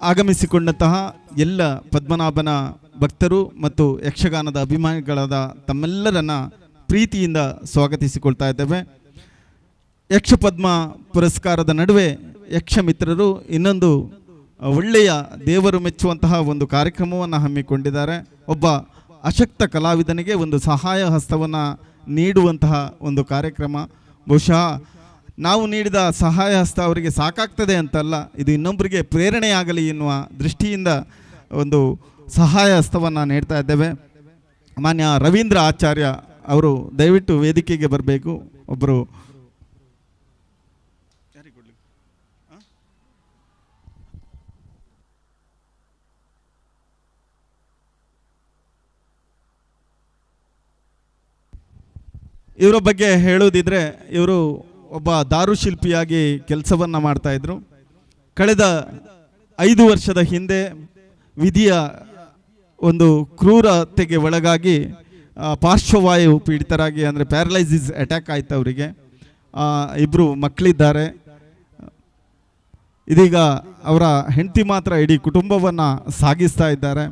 ಆಗಮಿಸಿಕೊಂಡಂತಹ ಎಲ್ಲ ಪದ್ಮನಾಭನ ಭಕ್ತರು ಮತ್ತು ಯಕ್ಷಗಾನದ ಅಭಿಮಾನಿಗಳಾದ ತಮ್ಮೆಲ್ಲರನ್ನ ಪ್ರೀತಿಯಿಂದ ಸ್ವಾಗತಿಸಿಕೊಳ್ತಾ ಇದ್ದೇವೆ. ಯಕ್ಷಪದ್ಮ ಪುರಸ್ಕಾರದ ನಡುವೆ ಯಕ್ಷ ಮಿತ್ರರು ಇನ್ನೊಂದು ಒಳ್ಳೆಯ ದೇವರು ಮೆಚ್ಚುವಂತಹ ಒಂದು ಕಾರ್ಯಕ್ರಮವನ್ನು ಹಮ್ಮಿಕೊಂಡಿದ್ದಾರೆ. ಒಬ್ಬ ಅಶಕ್ತ ಕಲಾವಿದನಿಗೆ ಒಂದು ಸಹಾಯ ಹಸ್ತವನ್ನು ನೀಡುವಂತಹ ಒಂದು ಕಾರ್ಯಕ್ರಮ. ಬಹುಶಃ ನಾವು ನೀಡಿದ ಸಹಾಯ ಹಸ್ತ ಅವರಿಗೆ ಸಾಕಾಗ್ತದೆ ಅಂತಲ್ಲ, ಇದು ಇನ್ನೊಬ್ಬರಿಗೆ ಪ್ರೇರಣೆಯಾಗಲಿ ಎನ್ನುವ ದೃಷ್ಟಿಯಿಂದ ಒಂದು ಸಹಾಯ ಹಸ್ತವನ್ನು ನೀಡ್ತಾ ಇದ್ದೇವೆ. ಮಾನ್ಯ ರವೀಂದ್ರ ಆಚಾರ್ಯ ಅವರು ದಯವಿಟ್ಟು ವೇದಿಕೆಗೆ ಬರಬೇಕು. ಒಬ್ಬರು ಇವರ ಬಗ್ಗೆ ಹೇಳೋದಿದ್ರೆ, ಇವರು ಒಬ್ಬ ದಾರುಶಿಲ್ಪಿಯಾಗಿ ಕೆಲಸವನ್ನು ಮಾಡ್ತಾಯಿದ್ರು. ಕಳೆದ 5 ವರ್ಷದ ಹಿಂದೆ ವಿಧಿಯ ಒಂದು ಕ್ರೂರತೆಗೆ ಒಳಗಾಗಿ ಪಾರ್ಶ್ವವಾಯು ಪೀಡಿತರಾಗಿ, ಅಂದರೆ ಪ್ಯಾರಲೈಸಿಸ್ ಅಟ್ಯಾಕ್ ಆಯ್ತು ಅವರಿಗೆ. 2 ಮಕ್ಕಳಿದ್ದಾರೆ. ಇದೀಗ ಅವರ ಹೆಂಡತಿ ಮಾತ್ರ ಇಡೀ ಕುಟುಂಬವನ್ನು ಸಾಗಿಸ್ತಾ ಇದ್ದಾರೆ.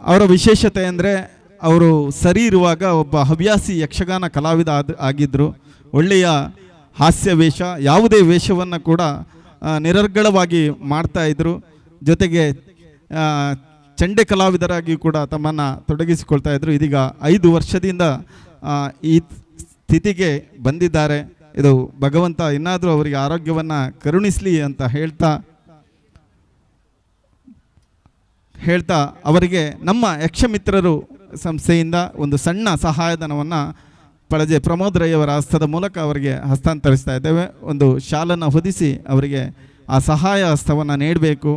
ಅವರ ವಿಶೇಷತೆ ಅಂದರೆ, ಅವರು ಸರಿ ಇರುವಾಗ ಒಬ್ಬ ಹವ್ಯಾಸಿ ಯಕ್ಷಗಾನ ಕಲಾವಿದ ಆಗಿದ್ದರು. ಒಳ್ಳೆಯ ಹಾಸ್ಯ ವೇಷ, ಯಾವುದೇ ವೇಷವನ್ನು ಕೂಡ ನಿರರ್ಗಳವಾಗಿ ಮಾಡ್ತಾಯಿದ್ರು. ಜೊತೆಗೆ ಚಂಡೆ ಕಲಾವಿದರಾಗಿ ಕೂಡ ತಮ್ಮನ್ನು ತೊಡಗಿಸಿಕೊಳ್ತಾ ಇದ್ರು. ಇದೀಗ 5 ವರ್ಷದಿಂದ ಈ ಸ್ಥಿತಿಗೆ ಬಂದಿದ್ದಾರೆ. ಇದು ಭಗವಂತ ಇನ್ನಾದರೂ ಅವರಿಗೆ ಆರೋಗ್ಯವನ್ನು ಕರುಣಿಸಲಿ ಅಂತ ಹೇಳ್ತಾ ಅವರಿಗೆ ನಮ್ಮ ಯಕ್ಷಮಿತ್ರರು ಸಂಸ್ಥೆಯಿಂದ ಒಂದು ಸಣ್ಣ ಸಹಾಯಧನವನ್ನು ಪಳಜೆ ಪ್ರಮೋದ್ ರೈ ಅವರ ಹಸ್ತದ ಮೂಲಕ ಅವರಿಗೆ ಹಸ್ತಾಂತರಿಸ್ತಾ ಇದ್ದೇವೆ. ಒಂದು ಶಾಲನ್ನು ಹೊದಿಸಿ ಅವರಿಗೆ ಆ ಸಹಾಯ ಹಸ್ತವನ್ನು ನೀಡಬೇಕು.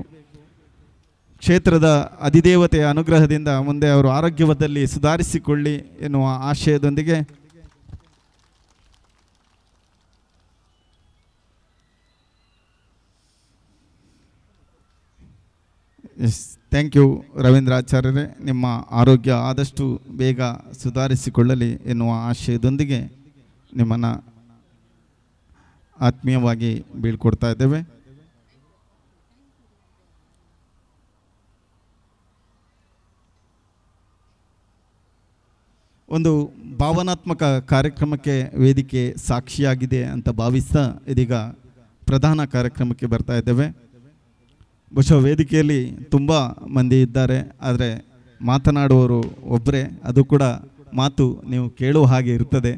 ಕ್ಷೇತ್ರದ ಅಧಿದೇವತೆಯ ಅನುಗ್ರಹದಿಂದ ಮುಂದೆ ಅವರು ಆರೋಗ್ಯದಲ್ಲಿ ಸುಧಾರಿಸಿಕೊಳ್ಳಿ ಎನ್ನುವ ಆಶಯದೊಂದಿಗೆ ಥ್ಯಾಂಕ್ ಯು ರವೀಂದ್ರಾಚಾರ್ಯರೇ. ನಿಮ್ಮ ಆರೋಗ್ಯ ಆದಷ್ಟು ಬೇಗ ಸುಧಾರಿಸಿಕೊಳ್ಳಲಿ ಎನ್ನುವ ಆಶಯದೊಂದಿಗೆ ನಿಮ್ಮನ್ನು ಆತ್ಮೀಯವಾಗಿ ಬೀಳ್ಕೊಡ್ತಾ ಇದ್ದೇವೆ. ಒಂದು ಭಾವನಾತ್ಮಕ ಕಾರ್ಯಕ್ರಮಕ್ಕೆ ವೇದಿಕೆ ಸಾಕ್ಷಿಯಾಗಿದೆ ಅಂತ ಭಾವಿಸ್ತಾ ಇದೀಗ ಪ್ರಧಾನ ಕಾರ್ಯಕ್ರಮಕ್ಕೆ ಬರ್ತಾ ಇದ್ದೇವೆ. ಬಹುಶಃ ವೇದಿಕೆಯಲ್ಲಿ ತುಂಬ ಮಂದಿ ಇದ್ದಾರೆ, ಆದರೆ ಮಾತನಾಡುವವರು ಒಬ್ಬರೇ. ಅದು ಕೂಡ ಮಾತು ನೀವು ಕೇಳುವ ಹಾಗೆ ಇರ್ತದೆ.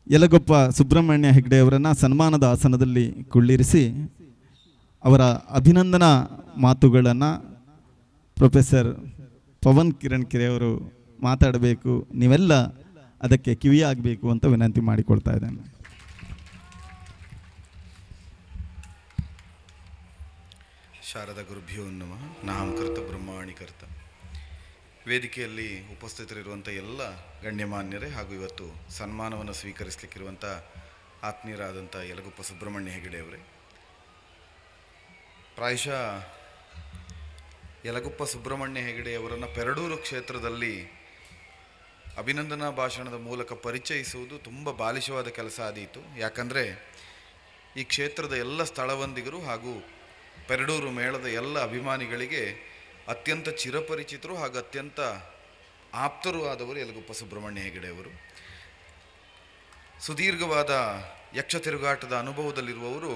ಯಲಗೊಪ್ಪ ಸುಬ್ರಹ್ಮಣ್ಯ ಹೆಗ್ಡೆ ಅವರನ್ನು ಸನ್ಮಾನದ ಆಸನದಲ್ಲಿ ಕುಳ್ಳಿರಿಸಿ ಅವರ ಅಭಿನಂದನಾ ಮಾತುಗಳನ್ನು ಪ್ರೊಫೆಸರ್ ಪವನ್ ಕಿರಣ್ ಕೆರೆ ಅವರು ಮಾತಾಡಬೇಕು. ನೀವೆಲ್ಲ ಅದಕ್ಕೆ ಕಿವಿಯಾಗಬೇಕು ಅಂತ ವಿನಂತಿ ಮಾಡಿಕೊಳ್ತಾ ಇದ್ದೇನೆ. ಶಾರದಾ ಗುರುಭ್ಯೋ ನಮಃ. ನಾಮಕರ್ತ ಬ್ರಹ್ಮಾಣಿಕರ್ತ. ವೇದಿಕೆಯಲ್ಲಿ ಉಪಸ್ಥಿತರಿರುವಂಥ ಎಲ್ಲ ಗಣ್ಯಮಾನ್ಯರೇ ಹಾಗೂ ಇವತ್ತು ಸನ್ಮಾನವನ್ನು ಸ್ವೀಕರಿಸಲಿಕ್ಕಿರುವಂಥ ಆತ್ಮೀಯರಾದಂಥ ಯಲಗೊಪ್ಪ ಸುಬ್ರಹ್ಮಣ್ಯ ಹೆಗಡೆ ಅವರೇ, ಪ್ರಾಯಶಃ ಯಲಗೊಪ್ಪ ಸುಬ್ರಹ್ಮಣ್ಯ ಹೆಗಡೆ ಅವರನ್ನು ಪೆರಡೂರು ಕ್ಷೇತ್ರದಲ್ಲಿ ಅಭಿನಂದನಾ ಭಾಷಣದ ಮೂಲಕ ಪರಿಚಯಿಸುವುದು ತುಂಬ ಬಾಲಿಶವಾದ ಕೆಲಸ ಆದೀತು. ಯಾಕಂದರೆ ಈ ಕ್ಷೇತ್ರದ ಎಲ್ಲ ಸ್ಥಳವಂದಿಗರು ಹಾಗೂ ಪೆರಡೂರು ಮೇಳದ ಎಲ್ಲ ಅಭಿಮಾನಿಗಳಿಗೆ ಅತ್ಯಂತ ಚಿರಪರಿಚಿತರು ಹಾಗೂ ಅತ್ಯಂತ ಆಪ್ತರು ಆದವರು ಯಲಗೊಪ್ಪ ಸುಬ್ರಹ್ಮಣ್ಯ ಹೆಗಡೆ ಅವರು. ಸುದೀರ್ಘವಾದ ಯಕ್ಷ ತಿರುಗಾಟದ ಅನುಭವದಲ್ಲಿರುವವರು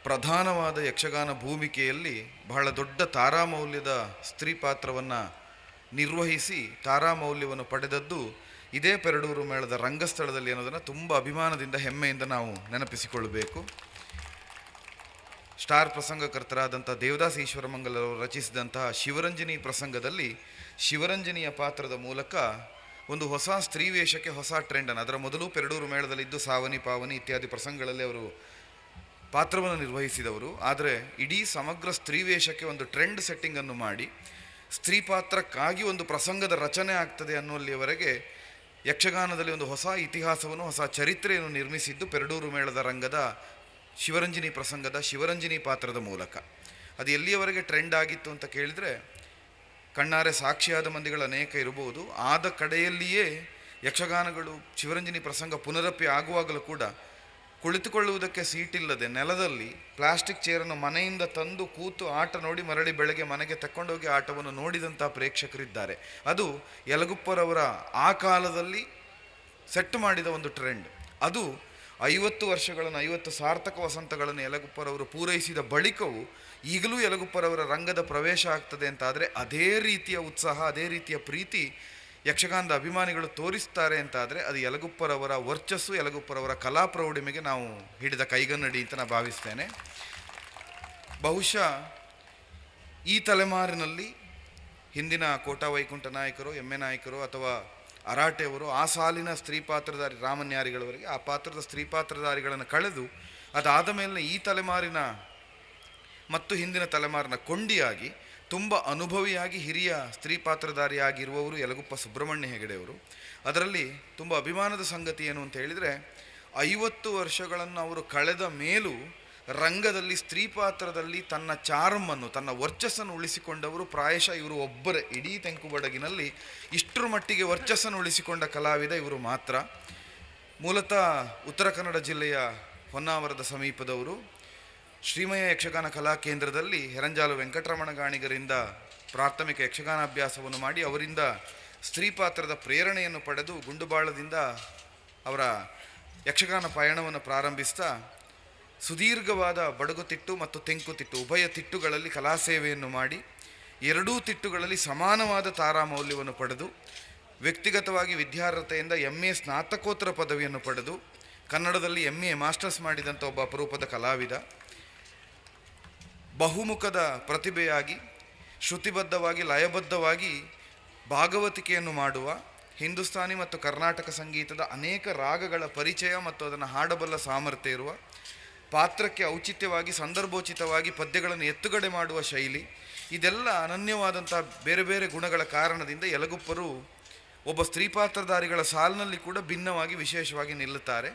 ಪ್ರಧಾನವಾದ ಯಕ್ಷಗಾನ ಭೂಮಿಕೆಯಲ್ಲಿ ಬಹಳ ದೊಡ್ಡ ತಾರಾಮೌಲ್ಯದ ಸ್ತ್ರೀ ಪಾತ್ರವನ್ನು ನಿರ್ವಹಿಸಿ ತಾರಾಮೌಲ್ಯವನ್ನು ಪಡೆದದ್ದು ಇದೇ ಪೆರಡೂರು ಮೇಳದ ರಂಗಸ್ಥಳದಲ್ಲಿ ಅನ್ನೋದನ್ನು ತುಂಬ ಅಭಿಮಾನದಿಂದ ಹೆಮ್ಮೆಯಿಂದ ನಾವು ನೆನಪಿಸಿಕೊಳ್ಳಬೇಕು. ಸ್ಟಾರ್ ಪ್ರಸಂಗಕರ್ತರಾದಂಥ ದೇವದಾಸ್ ಈಶ್ವರಮಂಗಲವರು ರಚಿಸಿದಂತಹ ಶಿವರಂಜನಿ ಪ್ರಸಂಗದಲ್ಲಿ ಶಿವರಂಜನಿಯ ಪಾತ್ರದ ಮೂಲಕ ಒಂದು ಹೊಸ ಸ್ತ್ರೀ ವೇಷಕ್ಕೆ ಹೊಸ ಟ್ರೆಂಡನ್ನು, ಅದರ ಮೊದಲು ಪೆರಡೂರು ಮೇಳದಲ್ಲಿದ್ದು ಸಾವನಿ ಪಾವನಿ ಇತ್ಯಾದಿ ಪ್ರಸಂಗಗಳಲ್ಲಿ ಅವರು ಪಾತ್ರವನ್ನು ನಿರ್ವಹಿಸಿದವರು. ಆದರೆ ಇಡೀ ಸಮಗ್ರ ಸ್ತ್ರೀ ವೇಷಕ್ಕೆ ಒಂದು ಟ್ರೆಂಡ್ ಸೆಟ್ಟಿಂಗನ್ನು ಮಾಡಿ ಸ್ತ್ರೀ ಪಾತ್ರಕ್ಕಾಗಿ ಒಂದು ಪ್ರಸಂಗದ ರಚನೆ ಆಗ್ತದೆ ಅನ್ನುವಲ್ಲಿಯವರೆಗೆ ಯಕ್ಷಗಾನದಲ್ಲಿ ಒಂದು ಹೊಸ ಇತಿಹಾಸವನ್ನು, ಹೊಸ ಚರಿತ್ರೆಯನ್ನು ನಿರ್ಮಿಸಿದ್ದು ಪೆರಡೂರು ಮೇಳದ ರಂಗದ ಶಿವರಂಜನಿ ಪ್ರಸಂಗದ ಶಿವರಂಜನಿ ಪಾತ್ರದ ಮೂಲಕ. ಅದು ಎಲ್ಲಿಯವರೆಗೆ ಟ್ರೆಂಡ್ ಆಗಿತ್ತು ಅಂತ ಕೇಳಿದರೆ ಕಣ್ಣಾರೆ ಸಾಕ್ಷಿಯಾದ ಮಂದಿಗಳು ಅನೇಕ ಇರಬಹುದು. ಆದ ಕಡೆಯಲ್ಲಿಯೇ ಯಕ್ಷಗಾನಗಳು ಶಿವರಂಜನಿ ಪ್ರಸಂಗ ಪುನರಪಿ ಆಗುವಾಗಲೂ ಕೂಡ ಕುಳಿತುಕೊಳ್ಳುವುದಕ್ಕೆ ಸೀಟಿಲ್ಲದೆ ನೆಲದಲ್ಲಿ ಪ್ಲಾಸ್ಟಿಕ್ ಚೇರನ್ನು ಮನೆಯಿಂದ ತಂದು ಕೂತು ಆಟ ನೋಡಿ ಮರಳಿ ಬೆಳಗ್ಗೆ ಮನೆಗೆ ತಕ್ಕೊಂಡೋಗಿ ಆಟವನ್ನು ನೋಡಿದಂಥ ಪ್ರೇಕ್ಷಕರಿದ್ದಾರೆ. ಅದು ಯಲಗುಪ್ಪರವರ ಆ ಕಾಲದಲ್ಲಿ ಸೆಟ್ ಮಾಡಿದ ಒಂದು ಟ್ರೆಂಡ್. ಅದು 50 ವರ್ಷಗಳನ್ನು, 50 ಸಾರ್ಥಕ ವಸಂತಗಳನ್ನು ಯಲಗುಪ್ಪರವರು ಪೂರೈಸಿದ ಬಳಿಕವೂ ಈಗಲೂ ಯಲಗುಪ್ಪರವರ ರಂಗದ ಪ್ರವೇಶ ಆಗ್ತದೆ ಅಂತಾದರೆ ಅದೇ ರೀತಿಯ ಉತ್ಸಾಹ, ಅದೇ ರೀತಿಯ ಪ್ರೀತಿ ಯಕ್ಷಗಾನದ ಅಭಿಮಾನಿಗಳು ತೋರಿಸ್ತಾರೆ ಅಂತಾದರೆ ಅದು ಯಲಗುಪ್ಪರವರ ವರ್ಚಸ್ಸು, ಯಲಗುಪ್ಪರವರ ಕಲಾ ಪ್ರೌಢಿಮೆಗೆ ನಾವು ಹಿಡಿದ ಕೈಗನ್ನಡಿ ಅಂತ ನಾನು ಭಾವಿಸ್ತೇನೆ. ಬಹುಶಃ ಈ ತಲೆಮಾರಿನಲ್ಲಿ ಹಿಂದಿನ ಕೋಟಾ ವೈಕುಂಠ ನಾಯಕರು, ಎಮ್ಮೆ ನಾಯಕರು ಅಥವಾ ಅರಾಟೆಯವರು ಆ ಸಾಲಿನ ಸ್ತ್ರೀ ಪಾತ್ರಧಾರಿ ರಾಮನ್ಯಾರಿಗಳವರೆಗೆ ಆ ಪಾತ್ರದ ಸ್ತ್ರೀ ಪಾತ್ರಧಾರಿಗಳನ್ನು ಕಳೆದು ಅದಾದ ಮೇಲೆ ಈ ತಲೆಮಾರಿನ ಮತ್ತು ಹಿಂದಿನ ತಲೆಮಾರಿನ ಕೊಂಡಿಯಾಗಿ ತುಂಬ ಅನುಭವಿಯಾಗಿ ಹಿರಿಯ ಸ್ತ್ರೀ ಪಾತ್ರಧಾರಿಯಾಗಿರುವವರು ಯಲಗುಪ್ಪ ಸುಬ್ರಹ್ಮಣ್ಯ ಹೆಗಡೆಯವರು. ಅದರಲ್ಲಿ ತುಂಬ ಅಭಿಮಾನದ ಸಂಗತಿ ಏನು ಅಂತ ಹೇಳಿದರೆ 50 ವರ್ಷಗಳನ್ನು ಅವರು ಕಳೆದ ಮೇಲೂ ರಂಗದಲ್ಲಿ ಸ್ತ್ರೀ ಪಾತ್ರದಲ್ಲಿ ತನ್ನ ಚಾರ್ಮನ್ನು, ತನ್ನ ವರ್ಚಸ್ಸನ್ನು ಉಳಿಸಿಕೊಂಡವರು ಪ್ರಾಯಶಃ ಇವರು ಒಬ್ಬರೇ. ಇಡೀ ತೆಂಕುಬಡಗಿನಲ್ಲಿ ಇಷ್ಟರ ಮಟ್ಟಿಗೆ ವರ್ಚಸ್ಸನ್ನು ಉಳಿಸಿಕೊಂಡ ಕಲಾವಿದ ಇವರು ಮಾತ್ರ. ಮೂಲತಃ ಉತ್ತರ ಕನ್ನಡ ಜಿಲ್ಲೆಯ ಹೊನ್ನಾವರದ ಸಮೀಪದವರು. ಶ್ರೀಮಯ ಯಕ್ಷಗಾನ ಕಲಾ ಕೇಂದ್ರದಲ್ಲಿ ಹೆರಂಜಾಲು ವೆಂಕಟರಮಣ ಗಾಣಿಗರಿಂದ ಪ್ರಾಥಮಿಕ ಯಕ್ಷಗಾನಾಭ್ಯಾಸವನ್ನು ಮಾಡಿ ಅವರಿಂದ ಸ್ತ್ರೀ ಪಾತ್ರದ ಪ್ರೇರಣೆಯನ್ನು ಪಡೆದು ಗುಂಡುಬಾಳದಿಂದ ಅವರ ಯಕ್ಷಗಾನ ಪಯಣವನ್ನು ಪ್ರಾರಂಭಿಸ್ತಾ ಸುದೀರ್ಘವಾದ ಬಡಗುತಿಟ್ಟು ಮತ್ತು ತೆಂಕುತಿಟ್ಟು ಉಭಯ ತಿಟ್ಟುಗಳಲ್ಲಿ ಕಲಾ ಸೇವೆಯನ್ನು ಮಾಡಿ ಎರಡೂ ತಿಟ್ಟುಗಳಲ್ಲಿ ಸಮಾನವಾದ ತಾರಾಮೌಲ್ಯವನ್ನು ಪಡೆದು ವ್ಯಕ್ತಿಗತವಾಗಿ ವಿದ್ಯಾರ್ಹತೆಯಿಂದ MA ಸ್ನಾತಕೋತ್ತರ ಪದವಿಯನ್ನು ಪಡೆದು ಕನ್ನಡದಲ್ಲಿ MA ಮಾಸ್ಟರ್ಸ್ ಮಾಡಿದಂಥ ಒಬ್ಬ ಅಪರೂಪದ ಕಲಾವಿದ. ಬಹುಮುಖದ ಪ್ರತಿಭೆಯಾಗಿ ಶ್ರುತಿಬದ್ಧವಾಗಿ ಲಯಬದ್ಧವಾಗಿ ಭಾಗವತಿಕೆಯನ್ನು ಮಾಡುವ, ಹಿಂದೂಸ್ತಾನಿ ಮತ್ತು ಕರ್ನಾಟಕ ಸಂಗೀತದ ಅನೇಕ ರಾಗಗಳ ಪರಿಚಯ ಮತ್ತು ಅದನ್ನು ಹಾಡಬಲ್ಲ ಸಾಮರ್ಥ್ಯ ಇರುವ, ಪಾತ್ರಕ್ಕೆ ಔಚಿತ್ಯವಾಗಿ ಸಂದರ್ಭೋಚಿತವಾಗಿ ಪದ್ಯಗಳನ್ನು ಎತ್ತುಗಡೆ ಮಾಡುವ ಶೈಲಿ, ಇದೆಲ್ಲ ಅನನ್ಯವಾದಂಥ ಬೇರೆ ಬೇರೆ ಗುಣಗಳ ಕಾರಣದಿಂದ ಯಲಗುಪ್ಪರು ಒಬ್ಬ ಸ್ತ್ರೀ ಪಾತ್ರಧಾರಿಗಳ ಸಾಲಿನಲ್ಲಿ ಕೂಡ ಭಿನ್ನವಾಗಿ ವಿಶೇಷವಾಗಿ ನಿಲ್ಲುತ್ತಾರೆ.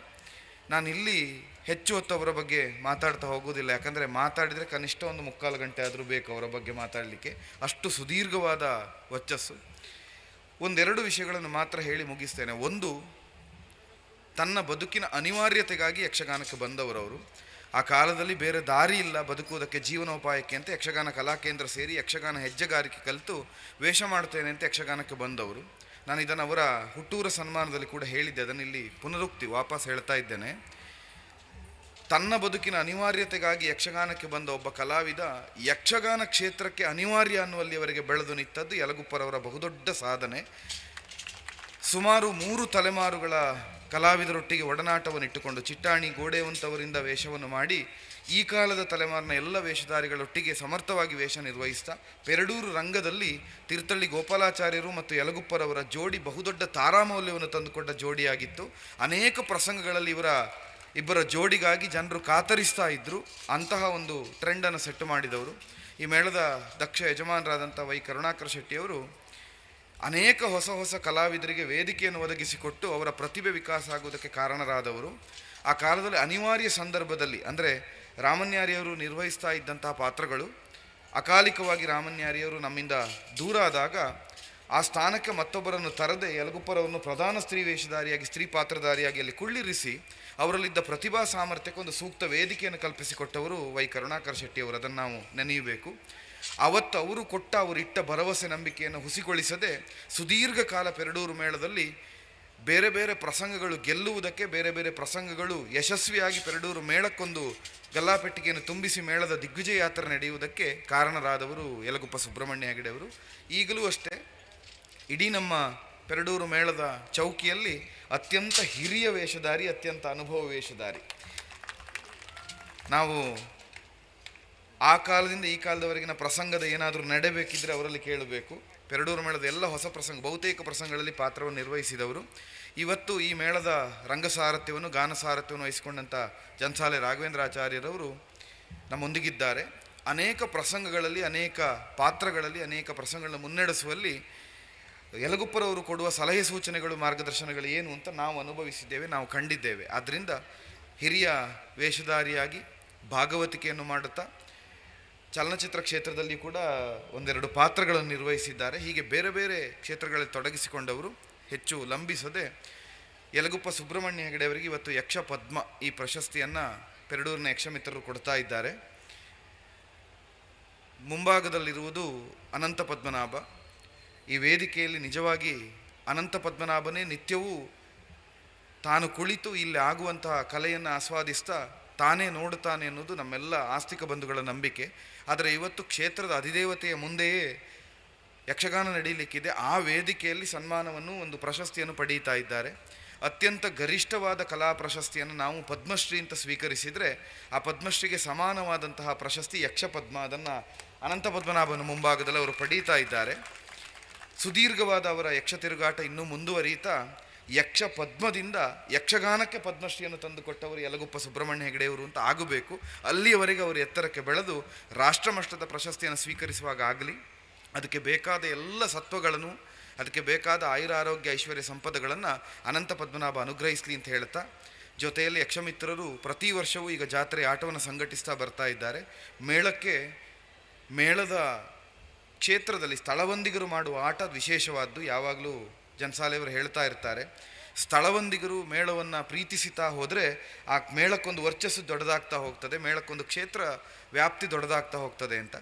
ನಾನಿಲ್ಲಿ ಹೆಚ್ಚು ಹೊತ್ತು ಅವರ ಬಗ್ಗೆ ಮಾತಾಡ್ತಾ ಹೋಗೋದಿಲ್ಲ, ಯಾಕಂದರೆ ಮಾತಾಡಿದರೆ ಕನಿಷ್ಠ ಒಂದು 3/4 ಗಂಟೆ ಆದರೂ ಬೇಕು ಅವರ ಬಗ್ಗೆ ಮಾತಾಡಲಿಕ್ಕೆ, ಅಷ್ಟು ಸುದೀರ್ಘವಾದ ವರ್ಚಸ್ಸು. ಒಂದೆರಡು ವಿಷಯಗಳನ್ನು ಮಾತ್ರ ಹೇಳಿ ಮುಗಿಸ್ತೇನೆ. ಒಂದು, ತನ್ನ ಬದುಕಿನ ಅನಿವಾರ್ಯತೆಗಾಗಿ ಯಕ್ಷಗಾನಕ್ಕೆ ಬಂದವರವರು. ಆ ಕಾಲದಲ್ಲಿ ಬೇರೆ ದಾರಿ ಇಲ್ಲ ಬದುಕುವುದಕ್ಕೆ, ಜೀವನೋಪಾಯಕ್ಕೆ ಅಂತ ಯಕ್ಷಗಾನ ಕಲಾಕೇಂದ್ರ ಸೇರಿ ಯಕ್ಷಗಾನ ಹೆಜ್ಜೆಗಾರಿಕೆ ಕಲಿತು ವೇಷ ಮಾಡ್ತೇನೆ ಅಂತ ಯಕ್ಷಗಾನಕ್ಕೆ ಬಂದವರು. ನಾನು ಇದನ್ನು ಅವರ ಹುಟ್ಟೂರ ಸನ್ಮಾನದಲ್ಲಿ ಕೂಡ ಹೇಳಿದ್ದೆ, ಅದನ್ನು ಇಲ್ಲಿ ಪುನರುಕ್ತಿ ವಾಪಸ್ ಹೇಳ್ತಾ ಇದ್ದೇನೆ. ತನ್ನ ಬದುಕಿನ ಅನಿವಾರ್ಯತೆಗಾಗಿ ಯಕ್ಷಗಾನಕ್ಕೆ ಬಂದ ಒಬ್ಬ ಕಲಾವಿದ ಯಕ್ಷಗಾನ ಕ್ಷೇತ್ರಕ್ಕೆ ಅನಿವಾರ್ಯ ಅನ್ನುವಲ್ಲಿಯವರೆಗೆ ಬೆಳೆದು ನಿಂತದ್ದು ಯಲಗುಪ್ಪರವರ ಬಹುದೊಡ್ಡ ಸಾಧನೆ. ಸುಮಾರು 3 ತಲೆಮಾರುಗಳ ಕಲಾವಿದರೊಟ್ಟಿಗೆ ಒಡನಾಟವನ್ನು ಇಟ್ಟುಕೊಂಡು ಚಿಟ್ಟಾಣಿ ಗೋಡೆವಂತವರಿಂದ ವೇಷವನ್ನು ಮಾಡಿ ಈ ಕಾಲದ ತಲೆಮಾರಿನ ಎಲ್ಲ ವೇಷಧಾರಿಗಳೊಟ್ಟಿಗೆ ಸಮರ್ಥವಾಗಿ ವೇಷ ನಿರ್ವಹಿಸ್ತಾ ಪೆರಡೂರು ರಂಗದಲ್ಲಿ ತೀರ್ಥಹಳ್ಳಿ ಗೋಪಾಲಾಚಾರ್ಯರು ಮತ್ತು ಯಲಗುಪ್ಪರವರ ಜೋಡಿ ಬಹುದೊಡ್ಡ ತಾರಾಮೌಲ್ಯವನ್ನು ತಂದುಕೊಂಡ ಜೋಡಿಯಾಗಿತ್ತು. ಅನೇಕ ಪ್ರಸಂಗಗಳಲ್ಲಿ ಇಬ್ಬರ ಜೋಡಿಗಾಗಿ ಜನರು ಕಾತರಿಸ್ತಾ ಇದ್ದರು. ಅಂತಹ ಒಂದು ಟ್ರೆಂಡನ್ನು ಸೆಟ್ ಮಾಡಿದವರು. ಈ ಮೇಳದ ದಕ್ಷ ಯಜಮಾನರಾದಂಥ ವೈ ಕರುಣಾಕರ ಶೆಟ್ಟಿಯವರು ಅನೇಕ ಹೊಸ ಹೊಸ ಕಲಾವಿದರಿಗೆ ವೇದಿಕೆಯನ್ನು ಒದಗಿಸಿಕೊಟ್ಟು ಅವರ ಪ್ರತಿಭೆ ವಿಕಾಸ ಆಗುವುದಕ್ಕೆ ಕಾರಣರಾದವರು. ಆ ಕಾಲದಲ್ಲಿ ಅನಿವಾರ್ಯ ಸಂದರ್ಭದಲ್ಲಿ, ಅಂದರೆ ರಾಮನ್ಯಾರಿಯವರು ನಿರ್ವಹಿಸ್ತಾ ಇದ್ದಂತಹ ಪಾತ್ರಗಳು ಅಕಾಲಿಕವಾಗಿ ರಾಮನ್ಯಾರಿಯವರು ನಮ್ಮಿಂದ ದೂರ ಆದಾಗ ಆ ಸ್ಥಾನಕ್ಕೆ ಮತ್ತೊಬ್ಬರನ್ನು ತರದೆ ಯಲಗುಪ್ಪರವನ್ನು ಪ್ರಧಾನ ಸ್ತ್ರೀ ವೇಷಧಾರಿಯಾಗಿ, ಸ್ತ್ರೀ ಪಾತ್ರಧಾರಿಯಾಗಿ ಅಲ್ಲಿ ಕುಳ್ಳಿರಿಸಿ ಅವರಲ್ಲಿದ್ದ ಪ್ರತಿಭಾ ಸಾಮರ್ಥ್ಯಕ್ಕೆ ಒಂದು ಸೂಕ್ತ ವೇದಿಕೆಯನ್ನು ಕಲ್ಪಿಸಿಕೊಟ್ಟವರು ವೈ ಕರುಣಾಕರ ಶೆಟ್ಟಿಯವರು. ಅದನ್ನು ನಾವು ನೆನೆಯಬೇಕು. ಅವತ್ತು ಅವರು ಇಟ್ಟ ಭರವಸೆ ನಂಬಿಕೆಯನ್ನು ಹುಸಿಗೊಳಿಸದೆ ಸುದೀರ್ಘ ಕಾಲ ಪೆರಡೂರು ಮೇಳದಲ್ಲಿ ಬೇರೆ ಬೇರೆ ಪ್ರಸಂಗಗಳು ಗೆಲ್ಲುವುದಕ್ಕೆ, ಬೇರೆ ಬೇರೆ ಪ್ರಸಂಗಗಳು ಯಶಸ್ವಿಯಾಗಿ ಪೆರಡೂರು ಮೇಳಕ್ಕೊಂದು ಗಲ್ಲಾಪೆಟ್ಟಿಗೆಯನ್ನು ತುಂಬಿಸಿ ಮೇಳದ ದಿಗ್ವಿಜಯ ಯಾತ್ರೆ ನಡೆಯುವುದಕ್ಕೆ ಕಾರಣರಾದವರು ಯಲಗುಪ್ಪ ಸುಬ್ರಹ್ಮಣ್ಯ ಹೆಗಡೆಯವರು. ಈಗಲೂ ಅಷ್ಟೇ ಇಡೀ ನಮ್ಮ ಪೆರಡೂರು ಮೇಳದ ಚೌಕಿಯಲ್ಲಿ ಅತ್ಯಂತ ಹಿರಿಯ ವೇಷಧಾರಿ, ಅತ್ಯಂತ ಅನುಭವ ವೇಷಧಾರಿ. ನಾವು ಆ ಕಾಲದಿಂದ ಈ ಕಾಲದವರೆಗಿನ ಪ್ರಸಂಗದ ಏನಾದರೂ ನಡೆಬೇಕಿದ್ರೆ ಅವರಲ್ಲಿ ಕೇಳಬೇಕು. ಪೆರಡೂರು ಮೇಳದ ಎಲ್ಲ ಹೊಸ ಪ್ರಸಂಗ, ಬಹುತೇಕ ಪ್ರಸಂಗಗಳಲ್ಲಿ ಪಾತ್ರವನ್ನು ನಿರ್ವಹಿಸಿದವರು. ಇವತ್ತು ಈ ಮೇಳದ ರಂಗಸಾರಥ್ಯವನ್ನು, ಗಾನ ಸಾರಥ್ಯವನ್ನು ವಹಿಸಿಕೊಂಡಂಥ ಜಂಸಾಲೆ ರಾಘವೇಂದ್ರಾಚಾರ್ಯರವರು ನಮ್ಮೊಂದಿಗಿದ್ದಾರೆ. ಅನೇಕ ಪ್ರಸಂಗಗಳಲ್ಲಿ, ಅನೇಕ ಪಾತ್ರಗಳಲ್ಲಿ, ಅನೇಕ ಪ್ರಸಂಗಗಳನ್ನು ಮುನ್ನಡೆಸುವಲ್ಲಿ ಯಲಗುಪ್ಪರವರು ಕೊಡುವ ಸಲಹೆ ಸೂಚನೆಗಳು, ಮಾರ್ಗದರ್ಶನಗಳು ಏನು ಅಂತ ನಾವು ಅನುಭವಿಸಿದ್ದೇವೆ, ನಾವು ಕಂಡಿದ್ದೇವೆ. ಆದ್ದರಿಂದ ಹಿರಿಯ ವೇಷಧಾರಿಯಾಗಿ ಭಾಗವತಿಕೆಯನ್ನು ಮಾಡುತ್ತಾ ಚಲನಚಿತ್ರ ಕ್ಷೇತ್ರದಲ್ಲಿ ಕೂಡ ಒಂದೆರಡು ಪಾತ್ರಗಳನ್ನು ನಿರ್ವಹಿಸಿದ್ದಾರೆ. ಹೀಗೆ ಬೇರೆ ಬೇರೆ ಕ್ಷೇತ್ರಗಳಲ್ಲಿ ತೊಡಗಿಸಿಕೊಂಡವರು ಹೆಚ್ಚು ಲಂಬಿಸದೆ ಯಲಗುಪ್ಪ ಸುಬ್ರಹ್ಮಣ್ಯ ಹೆಗಡೆ ಅವರಿಗೆ ಇವತ್ತು ಯಕ್ಷ ಪದ್ಮ ಈ ಪ್ರಶಸ್ತಿಯನ್ನು ಪೆರಡೂರಿನ ಯಕ್ಷಮಿತ್ರರು ಕೊಡ್ತಾ ಇದ್ದಾರೆ. ಮುಂಭಾಗದಲ್ಲಿರುವುದು ಅನಂತ ಪದ್ಮನಾಭ. ಈ ವೇದಿಕೆಯಲ್ಲಿ ನಿಜವಾಗಿ ಅನಂತ ಪದ್ಮನಾಭನೇ ನಿತ್ಯವೂ ತಾನು ಕುಳಿತು ಇಲ್ಲಿ ಆಗುವಂತಹ ಕಲೆಯನ್ನು ಆಸ್ವಾದಿಸ್ತಾ ತಾನೇ ನೋಡುತ್ತಾನೆ ಅನ್ನೋದು ನಮ್ಮೆಲ್ಲ ಆಸ್ತಿಕ ಬಂಧುಗಳ ನಂಬಿಕೆ. ಆದರೆ ಇವತ್ತು ಕ್ಷೇತ್ರದ ಅಧಿದೇವತೆಯ ಮುಂದೆಯೇ ಯಕ್ಷಗಾನ ನಡೀಲಿಕ್ಕಿದೆ. ಆ ವೇದಿಕೆಯಲ್ಲಿ ಸನ್ಮಾನವನ್ನು, ಒಂದು ಪ್ರಶಸ್ತಿಯನ್ನು ಪಡೆಯುತ್ತಾ ಇದ್ದಾರೆ. ಅತ್ಯಂತ ಗರಿಷ್ಠವಾದ ಕಲಾ ಪ್ರಶಸ್ತಿಯನ್ನು ನಾವು ಪದ್ಮಶ್ರೀ ಅಂತ ಸ್ವೀಕರಿಸಿದರೆ ಆ ಪದ್ಮಶ್ರೀಗೆ ಸಮಾನವಾದಂತಹ ಪ್ರಶಸ್ತಿ ಯಕ್ಷ ಪದ್ಮ. ಅದನ್ನು ಅನಂತ ಪದ್ಮನಾಭನ ಮುಂಭಾಗದಲ್ಲಿ ಅವರು ಪಡೀತಾ ಇದ್ದಾರೆ. ಸುದೀರ್ಘವಾದ ಅವರ ಯಕ್ಷ ತಿರುಗಾಟ ಇನ್ನೂ ಮುಂದುವರಿಯುತ್ತಾ ಯಕ್ಷ ಪದ್ಮದಿಂದ ಯಕ್ಷಗಾನಕ್ಕೆ ಪದ್ಮಶ್ರೀಯನ್ನು ತಂದುಕೊಟ್ಟವರು ಯಲಗುಪ್ಪ ಸುಬ್ರಹ್ಮಣ್ಯ ಹೆಗಡೆಯವರು ಅಂತ ಆಗಬೇಕು. ಅಲ್ಲಿಯವರೆಗೆ ಅವರು ಎತ್ತರಕ್ಕೆ ಬೆಳೆದು ರಾಷ್ಟ್ರಮಟ್ಟದ ಪ್ರಶಸ್ತಿಯನ್ನು ಸ್ವೀಕರಿಸುವಾಗ ಆಗಲಿ ಅದಕ್ಕೆ ಬೇಕಾದ ಎಲ್ಲ ಸತ್ವಗಳನ್ನು, ಅದಕ್ಕೆ ಬೇಕಾದ ಆಯುರಾರೋಗ್ಯ ಐಶ್ವರ್ಯ ಸಂಪದಗಳನ್ನು ಅನಂತ ಪದ್ಮನಾಭ ಅನುಗ್ರಹಿಸಲಿ ಅಂತ ಹೇಳ್ತಾ, ಜೊತೆಯಲ್ಲಿ ಯಕ್ಷಮಿತ್ರರು ಪ್ರತಿ ವರ್ಷವೂ ಈಗ ಜಾತ್ರೆ ಆಟವನ್ನು ಸಂಘಟಿಸ್ತಾ ಬರ್ತಾ ಇದ್ದಾರೆ. ಮೇಳದ ಕ್ಷೇತ್ರದಲ್ಲಿ ಸ್ಥಳವಂದಿಗರು ಮಾಡುವ ಆಟ ವಿಶೇಷವಾದ್ದು. ಯಾವಾಗಲೂ ಜನಸಾಲೆಯವರು ಹೇಳ್ತಾ ಇರ್ತಾರೆ, ಸ್ಥಳವಂದಿಗರು ಮೇಳವನ್ನು ಪ್ರೀತಿಸುತ್ತಾ ಹೋದರೆ ಆ ಮೇಳಕ್ಕೊಂದು ವರ್ಚಸ್ಸು ದೊಡ್ಡದಾಗ್ತಾ ಹೋಗ್ತದೆ, ಮೇಳಕ್ಕೊಂದು ಕ್ಷೇತ್ರ ವ್ಯಾಪ್ತಿ ದೊಡ್ಡದಾಗ್ತಾ ಹೋಗ್ತದೆ ಅಂತ.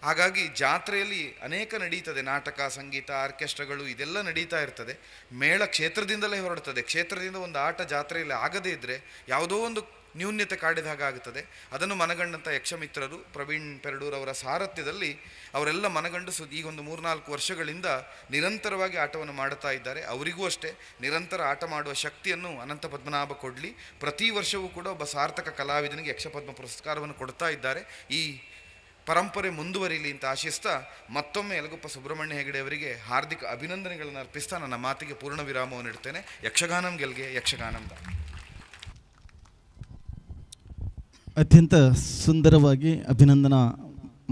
ಹಾಗಾಗಿ ಜಾತ್ರೆಯಲ್ಲಿ ಅನೇಕ ನಡೀತದೆ, ನಾಟಕ, ಸಂಗೀತ, ಆರ್ಕೆಸ್ಟ್ರಾಗಳು ಇದೆಲ್ಲ ನಡೀತಾ ಇರ್ತದೆ. ಮೇಳ ಕ್ಷೇತ್ರದಿಂದಲೇ ಹೊರಡ್ತದೆ. ಕ್ಷೇತ್ರದಿಂದ ಒಂದು ಆಟ ಜಾತ್ರೆಯಲ್ಲಿ ಆಗದೇ ಇದ್ದರೆ ಯಾವುದೋ ಒಂದು ನ್ಯೂನ್ಯತೆ ಕಾಡಿದ ಹಾಗಾಗುತ್ತದೆ. ಅದನ್ನು ಮನಗಂಡಂಥ ಯಕ್ಷಮಿತ್ರರು ಪ್ರವೀಣ್ ಪೆರಡೂರ್ ಅವರ ಸಾರಥ್ಯದಲ್ಲಿ ಅವರೆಲ್ಲ ಮನಗಂಡು ಈಗ ಒಂದು 3-4 ವರ್ಷಗಳಿಂದ ನಿರಂತರವಾಗಿ ಆಟವನ್ನು ಮಾಡುತ್ತಾ ಇದ್ದಾರೆ. ಅವರಿಗೂ ಅಷ್ಟೇ ನಿರಂತರ ಆಟ ಮಾಡುವ ಶಕ್ತಿಯನ್ನು ಅನಂತ ಪದ್ಮನಾಭ ಕೊಡಲಿ. ಪ್ರತಿ ವರ್ಷವೂ ಕೂಡ ಒಬ್ಬ ಸಾರ್ಥಕ ಕಲಾವಿದನಿಗೆ ಯಕ್ಷಪದ್ಮ ಪುರಸ್ಕಾರವನ್ನು ಕೊಡ್ತಾ ಇದ್ದಾರೆ. ಈ ಪರಂಪರೆ ಮುಂದುವರಿಲಿ ಅಂತ ಆಶಿಸ್ತಾ ಮತ್ತೊಮ್ಮೆ ಯಲಗುಪ್ಪ ಸುಬ್ರಹ್ಮಣ್ಯ ಹೆಗಡೆ ಅವರಿಗೆ ಹಾರ್ದಿಕ ಅಭಿನಂದನೆಗಳನ್ನು ಅರ್ಪಿಸ್ತಾ ನನ್ನ ಮಾತಿಗೆ ಪೂರ್ಣ ವಿರಾಮವನ್ನು ಇಡ್ತೇನೆ. ಯಕ್ಷಗಾನಂ ಗೆಲ್ಗೆ ಯಕ್ಷಗಾನಂದ. ಅತ್ಯಂತ ಸುಂದರವಾಗಿ ಅಭಿನಂದನಾ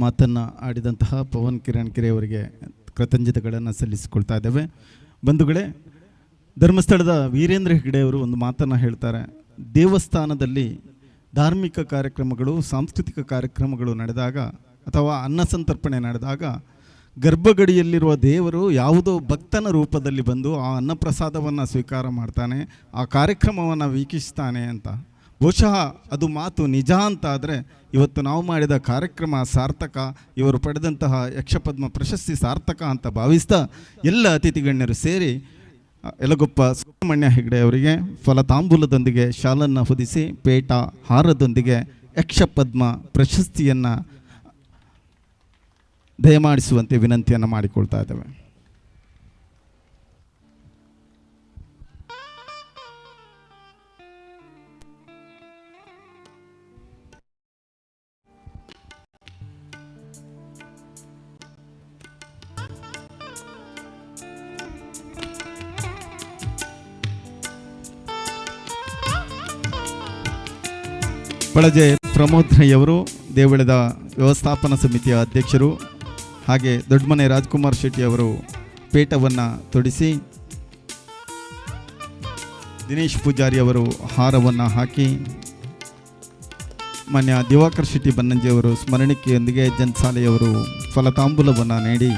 ಮಾತನ್ನು ಆಡಿದಂತಹ ಪವನ್ ಕಿರಣ್ ಕೆರೆ ಅವರಿಗೆ ಕೃತಜ್ಞತೆಗಳನ್ನು ಸಲ್ಲಿಸಿಕೊಳ್ತಾ ಇದ್ದೇವೆ. ಬಂಧುಗಳೇ, ಧರ್ಮಸ್ಥಳದ ವೀರೇಂದ್ರ ಹೆಗಡೆ ಅವರು ಒಂದು ಮಾತನ್ನು ಹೇಳ್ತಾರೆ. ದೇವಸ್ಥಾನದಲ್ಲಿ ಧಾರ್ಮಿಕ ಕಾರ್ಯಕ್ರಮಗಳು, ಸಾಂಸ್ಕೃತಿಕ ಕಾರ್ಯಕ್ರಮಗಳು ನಡೆದಾಗ ಅಥವಾ ಅನ್ನಸಂತರ್ಪಣೆ ನಡೆದಾಗ ಗರ್ಭಗಡಿಯಲ್ಲಿರುವ ದೇವರು ಯಾವುದೋ ಭಕ್ತನ ರೂಪದಲ್ಲಿ ಬಂದು ಆ ಅನ್ನಪ್ರಸಾದವನ್ನು ಸ್ವೀಕಾರ ಮಾಡ್ತಾನೆ, ಆ ಕಾರ್ಯಕ್ರಮವನ್ನು ವೀಕ್ಷಿಸ್ತಾನೆ ಅಂತ. ಬಹುಶಃ ಅದು ಮಾತು ನಿಜ ಅಂತ ಆದರೆ ಇವತ್ತು ನಾವು ಮಾಡಿದ ಕಾರ್ಯಕ್ರಮ ಸಾರ್ಥಕ, ಇವರು ಪಡೆದಂತಹ ಯಕ್ಷಪದ್ಮ ಪ್ರಶಸ್ತಿ ಸಾರ್ಥಕ ಅಂತ ಭಾವಿಸ್ತಾ ಎಲ್ಲ ಅತಿಥಿ ಗಣ್ಯರು ಸೇರಿ ಯಲಗುಪ್ಪ ಸುಬ್ರಹ್ಮಣ್ಯ ಹೆಗಡೆ ಅವರಿಗೆ ಫಲತಾಂಬೂಲದೊಂದಿಗೆ ಶಾಲನ್ನು ಹೊದಿಸಿ ಪೇಟ ಹಾರದೊಂದಿಗೆ ಯಕ್ಷಪದ್ಮ ಪ್ರಶಸ್ತಿಯನ್ನು ದಯಮಾಡಿಸುವಂತೆ ವಿನಂತಿಯನ್ನು ಮಾಡಿಕೊಳ್ತಾ ಇದ್ದೇವೆ. ಬಳಜೆ ಪ್ರಮೋದ್ ರೈಯವರು ದೇವಳದ ವ್ಯವಸ್ಥಾಪನಾ ಸಮಿತಿಯ ಅಧ್ಯಕ್ಷರು, ಹಾಗೆ ದೊಡ್ಡಮನೆ ರಾಜ್ಕುಮಾರ್ ಶೆಟ್ಟಿ ಅವರು ಪೇಟವನ್ನು ತೊಡಿಸಿ, ದಿನೇಶ್ ಪೂಜಾರಿ ಅವರು ಹಾರವನ್ನು ಹಾಕಿ, ಮಾನ್ಯ ದಿವಾಕರ್ ಶೆಟ್ಟಿ ಬನ್ನಂಜಿಯವರು ಸ್ಮರಣಿಕೆಯೊಂದಿಗೆ ಜನಸಾಲೆಯವರು ಫಲತಾಂಬೂಲವನ್ನು ನೀಡಿ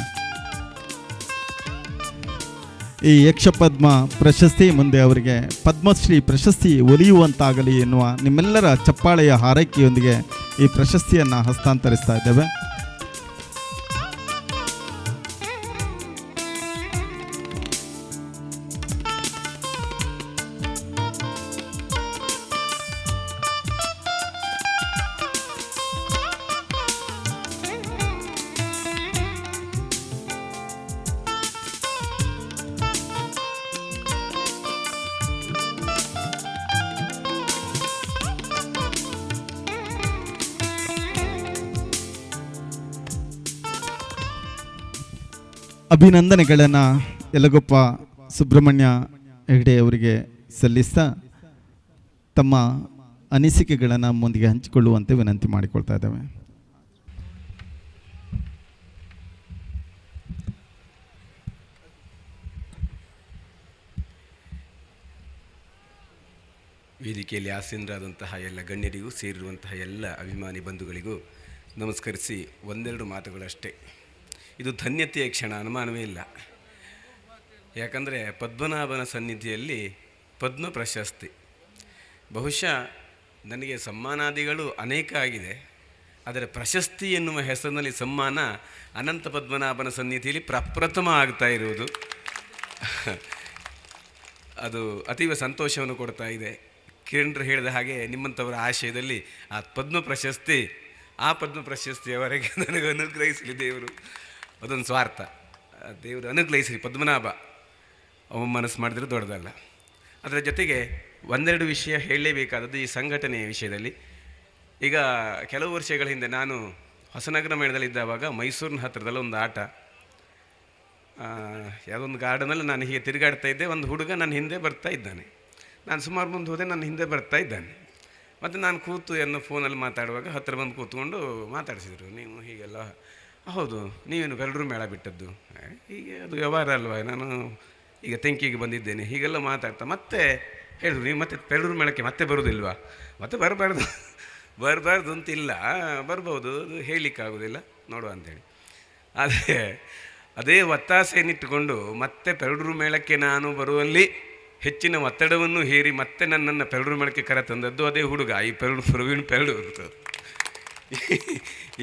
ಈ ಯಕ್ಷಪದ್ಮ ಪ್ರಶಸ್ತಿ ಮುಂದೆ ಅವರಿಗೆ ಪದ್ಮಶ್ರೀ ಪ್ರಶಸ್ತಿ ಒಲಿಯುವಂತಾಗಲಿ ಎನ್ನುವ ನಿಮ್ಮೆಲ್ಲರ ಚಪ್ಪಾಳೆಯ ಹಾರೈಕೆಯೊಂದಿಗೆ ಈ ಪ್ರಶಸ್ತಿಯನ್ನು ಹಸ್ತಾಂತರಿಸ್ತಾ ಇದ್ದೇವೆ. ಅಭಿನಂದನೆಗಳನ್ನು ಯಲಗುಪ್ಪ ಸುಬ್ರಹ್ಮಣ್ಯ ಹೆಗಡೆ ಅವರಿಗೆ ಸಲ್ಲಿಸ್ತಾ ತಮ್ಮ ಅನಿಸಿಕೆಗಳನ್ನು ಮುಂದಿಗೆ ಹಂಚಿಕೊಳ್ಳುವಂತೆ ವಿನಂತಿ ಮಾಡಿಕೊಳ್ತಾ ಇದ್ದೇವೆ. ವೇದಿಕೆಯಲ್ಲಿ ಆಸೀನರಾದಂತಹ ಎಲ್ಲ ಗಣ್ಯರಿಗೂ ಸೇರಿರುವಂತಹ ಎಲ್ಲ ಅಭಿಮಾನಿ ಬಂಧುಗಳಿಗೂ ನಮಸ್ಕರಿಸಿ ಒಂದೆರಡು ಮಾತುಗಳಷ್ಟೇ. ಇದು ಧನ್ಯತೆಯ ಕ್ಷಣ, ಅನುಮಾನವೇ ಇಲ್ಲ. ಯಾಕಂದರೆ ಪದ್ಮನಾಭನ ಸನ್ನಿಧಿಯಲ್ಲಿ ಪದ್ಮ ಪ್ರಶಸ್ತಿ. ಬಹುಶಃ ನನಗೆ ಸಮ್ಮಾನಾದಿಗಳು ಅನೇಕ ಆಗಿದೆ, ಆದರೆ ಪ್ರಶಸ್ತಿ ಎನ್ನುವ ಹೆಸರಿನಲ್ಲಿ ಸಮ್ಮಾನ ಅನಂತ ಪದ್ಮನಾಭನ ಸನ್ನಿಧಿಯಲ್ಲಿ ಪ್ರಪ್ರಥಮ ಆಗ್ತಾ ಇರುವುದು ಅದು ಅತೀವ ಸಂತೋಷವನ್ನು ಕೊಡ್ತಾ ಇದೆ. ಕಿರಣ್ರು ಹೇಳಿದ ಹಾಗೆ ನಿಮ್ಮಂಥವರ ಆಶಯದಲ್ಲಿ ಆ ಪದ್ಮ ಪ್ರಶಸ್ತಿಯವರೆಗೆ ನನಗೆ ಅನುಗ್ರಹಿಸಲಿ ದೇವರು. ಅದೊಂದು ಸ್ವಾರ್ಥ, ದೇವರು ಅನುಗ್ರಹಿಸಲಿ. ಪದ್ಮನಾಭ ಅವ ಮನಸ್ಸು ಮಾಡಿದ್ರೆ ದೊಡ್ಡದಲ್ಲ. ಅದರ ಜೊತೆಗೆ ಒಂದೆರಡು ವಿಷಯ ಹೇಳಲೇಬೇಕಾದದ್ದು ಈ ಸಂಘಟನೆಯ ವಿಷಯದಲ್ಲಿ. ಈಗ ಕೆಲವು ವರ್ಷಗಳ ಹಿಂದೆ ನಾನು ಹೊಸನಗರ ಮೇಳದಲ್ಲಿದ್ದಾವಾಗ ಮೈಸೂರಿನ ಹತ್ತಿರದಲ್ಲಿ ಒಂದು ಆಟ, ಯಾವುದೊಂದು ಗಾರ್ಡನಲ್ಲಿ ನಾನು ಹೀಗೆ ತಿರುಗಾಡ್ತಾ ಇದ್ದೆ. ಒಂದು ಹುಡುಗ ನನ್ನ ಹಿಂದೆ ಬರ್ತಾ ಇದ್ದಾನೆ. ನಾನು ಸುಮಾರು ಮುಂದೆ ಹೋದೆ, ನನ್ನ ಹಿಂದೆ ಬರ್ತಾ ಇದ್ದಾನೆ. ಮತ್ತು ನಾನು ಕೂತು ಏನೋ ಫೋನಲ್ಲಿ ಮಾತಾಡುವಾಗ ಹತ್ತಿರ ಬಂದು ಕೂತ್ಕೊಂಡು ಮಾತಾಡಿಸಿದ್ರು. ನೀವು ಹೀಗೆಲ್ಲ, ಹೌದು ನೀವೇನು ಬೆರಡೂರು ಮೇಳ ಬಿಟ್ಟದ್ದು, ಹೀಗೆ ಅದು ವ್ಯವಹಾರ ಅಲ್ವಾ, ನಾನು ಈಗ ತೆಂಕಿಗೆ ಬಂದಿದ್ದೇನೆ, ಹೀಗೆಲ್ಲ ಮಾತಾಡ್ತಾ ಮತ್ತೆ ಹೇಳಿದ್ರು, ನೀವು ಮತ್ತೆ ಬೆರಡೂರು ಮೇಳಕ್ಕೆ ಮತ್ತೆ ಬರೋದಿಲ್ವಾ? ಮತ್ತೆ ಬರಬಾರ್ದು ಅಂತಿಲ್ಲ, ಬರ್ಬೋದು, ಅದು ಹೇಳಲಿಕ್ಕಾಗೋದಿಲ್ಲ, ನೋಡುವ ಅಂಥೇಳಿ. ಆದರೆ ಅದೇ ಒತ್ತಾಸೆಯನ್ನಿಟ್ಟುಕೊಂಡು ಮತ್ತೆ ಪೆರಡೂರು ಮೇಳಕ್ಕೆ ನಾನು ಬರುವಲ್ಲಿ ಹೆಚ್ಚಿನ ಒತ್ತಡವನ್ನು ಹೇರಿ ಮತ್ತೆ ನನ್ನನ್ನು ಪೆರಡೂರು ಮೇಳಕ್ಕೆ ಕರೆ ತಂದದ್ದು ಅದೇ ಹುಡುಗ, ಈ ಪ್ರವೀಣ್ ಪೆರಡೂರು.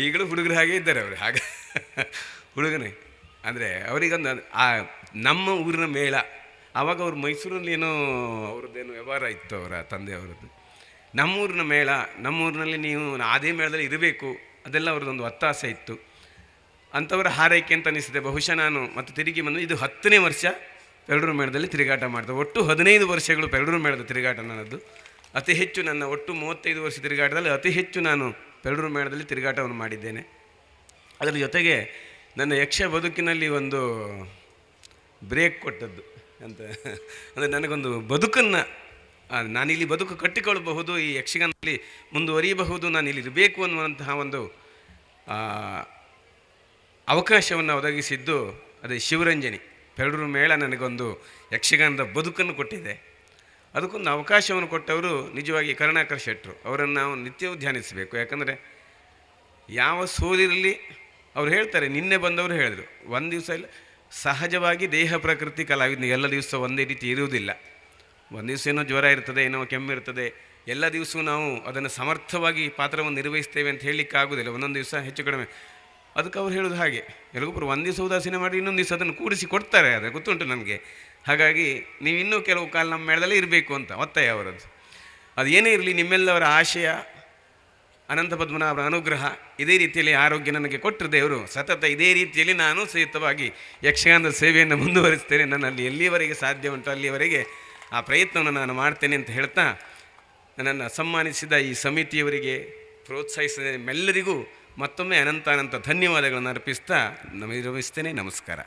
ಈಗಲೂ ಹುಡುಗರು ಹಾಗೆ ಇದ್ದಾರೆ ಅವರು, ಹಾಗೆ ಹುಡುಗನೇ. ಅಂದರೆ ಅವರಿಗೊಂದು ಆ ನಮ್ಮ ಊರಿನ ಮೇಳ, ಆವಾಗ ಅವ್ರು ಮೈಸೂರಲ್ಲಿ ಏನೋ ಅವ್ರದ್ದೇನೋ ವ್ಯವಹಾರ ಇತ್ತು, ಅವರ ತಂದೆಯವರದ್ದು. ನಮ್ಮೂರಿನ ಮೇಳ, ನಮ್ಮೂರಿನಲ್ಲಿ ನೀವು ಅದೇ ಮೇಳದಲ್ಲಿ ಇರಬೇಕು, ಅದೆಲ್ಲ ಅವ್ರದ್ದೊಂದು ಒತ್ತಾಸೆ ಇತ್ತು. ಅಂಥವರ ಹಾರೈಕೆ ಅಂತ ಅನಿಸಿದೆ. ಬಹುಶಃ ನಾನು ಮತ್ತೆ ತಿರುಗಿ ಬಂದು ಇದು 10ನೇ ವರ್ಷ ಪೆರಡೂರು ಮೇಳದಲ್ಲಿ ತಿರುಗಾಟ ಮಾಡಿದೆ. ಒಟ್ಟು 15 ವರ್ಷಗಳು ಪೆರಡೂರು ಮೇಳದ ತಿರುಗಾಟ ನನ್ನದು. ಅತಿ ಹೆಚ್ಚು ನನ್ನ ಒಟ್ಟು 35 ವರ್ಷ ತಿರುಗಾಟದಲ್ಲಿ ಅತಿ ಹೆಚ್ಚು ನಾನು ಪೆರಡೂರು ಮೇಳದಲ್ಲಿ ತಿರುಗಾಟವನ್ನು ಮಾಡಿದ್ದೇನೆ. ಅದರ ಜೊತೆಗೆ ನನ್ನ ಯಕ್ಷ ಬದುಕಿನಲ್ಲಿ ಒಂದು ಬ್ರೇಕ್ ಕೊಟ್ಟದ್ದು ಅಂತ ಅಂದರೆ ನನಗೊಂದು ಬದುಕನ್ನು, ನಾನಿಲ್ಲಿ ಬದುಕು ಕಟ್ಟಿಕೊಳ್ಳಬಹುದು, ಈ ಯಕ್ಷಗಾನದಲ್ಲಿ ಮುಂದುವರಿಯಬಹುದು, ನಾನಿಲ್ಲಿ ಇರಬೇಕು ಅನ್ನುವಂತಹ ಒಂದು ಅವಕಾಶವನ್ನು ಒದಗಿಸಿದ್ದು ಅದೇ ಶಿವರಂಜನಿ. ಪೆರಡೂರು ಮೇಳ ನನಗೊಂದು ಯಕ್ಷಗಾನದ ಬದುಕನ್ನು ಕೊಟ್ಟಿದೆ. ಅದಕ್ಕೊಂದು ಅವಕಾಶವನ್ನು ಕೊಟ್ಟವರು ನಿಜವಾಗಿ ಕರುಣಾಕರ್ ಶೆಟ್ಟರು. ಅವರನ್ನು ನಾವು ನಿತ್ಯವೂ ಧ್ಯಾನಿಸಬೇಕು. ಯಾಕಂದರೆ ಯಾವ ಸೋಲಿರಲಿ ಅವ್ರು ಹೇಳ್ತಾರೆ, ನಿನ್ನೆ ಬಂದವರು ಹೇಳಿದ್ರು, ಒಂದು ದಿವಸ ಇಲ್ಲ, ಸಹಜವಾಗಿ ದೇಹ ಪ್ರಕೃತಿ ಕಲಾವಿದನಿಗೆ ಎಲ್ಲ ದಿವಸ ಒಂದೇ ರೀತಿ ಇರುವುದಿಲ್ಲ. ಒಂದು ದಿವಸ ಏನೋ ಜ್ವರ ಇರ್ತದೆ, ಏನೋ ಕೆಮ್ಮಿರ್ತದೆ, ಎಲ್ಲ ದಿವಸವೂ ನಾವು ಅದನ್ನು ಸಮರ್ಥವಾಗಿ ಪಾತ್ರವನ್ನು ನಿರ್ವಹಿಸ್ತೇವೆ ಅಂತ ಹೇಳಲಿಕ್ಕಾಗೋದಿಲ್ಲ. ಒಂದೊಂದು ದಿವಸ ಹೆಚ್ಚು ಕಡಿಮೆ. ಅದಕ್ಕೆ ಅವ್ರು ಹೇಳೋದು ಹಾಗೆ, ಎಲ್ಲಗೊಬ್ಬರು ಒಂದು ದಿವಸ ಉದಾಸೀನ ಮಾಡಿ ಇನ್ನೊಂದು ದಿವಸ ಅದನ್ನು ಕೂಡಿಸಿ ಕೊಡ್ತಾರೆ, ಅದು ಗೊತ್ತುಂಟು ನನಗೆ. ಹಾಗಾಗಿ ನೀವು ಇನ್ನೂ ಕೆಲವು ಕಾಲ ನಮ್ಮ ಮೇಳದಲ್ಲೇ ಇರಬೇಕು ಅಂತ ಒತ್ತಾಯ ಅವರದ್ದು. ಅದು ಏನೇ ಇರಲಿ, ನಿಮ್ಮೆಲ್ಲವರ ಆಶಯ, ಅನಂತ ಪದ್ಮನಾಭರ ಅನುಗ್ರಹ, ಇದೇ ರೀತಿಯಲ್ಲಿ ಆರೋಗ್ಯ ನನಗೆ ಕೊಟ್ಟರು ದೇವರು. ಸತತ ಇದೇ ರೀತಿಯಲ್ಲಿ ನಾನು ಸಹಿತವಾಗಿ ಯಕ್ಷಗಾನದ ಸೇವೆಯನ್ನು ಮುಂದುವರಿಸ್ತೇನೆ. ನನ್ನಲ್ಲಿ ಎಲ್ಲಿಯವರೆಗೆ ಸಾಧ್ಯ ಉಂಟು ಅಲ್ಲಿಯವರೆಗೆ ಆ ಪ್ರಯತ್ನವನ್ನು ನಾನು ಮಾಡ್ತೇನೆ ಅಂತ ಹೇಳ್ತಾ, ನನ್ನನ್ನು ಸನ್ಮಾನಿಸಿದ ಈ ಸಮಿತಿಯವರಿಗೆ, ಪ್ರೋತ್ಸಾಹಿಸಿದ ನಿಮ್ಮೆಲ್ಲರಿಗೂ ಮತ್ತೊಮ್ಮೆ ಅನಂತ ಧನ್ಯವಾದಗಳನ್ನು ಅರ್ಪಿಸ್ತಾ ನಿರ್ವಹಿಸ್ತೇನೆ. ನಮಸ್ಕಾರ.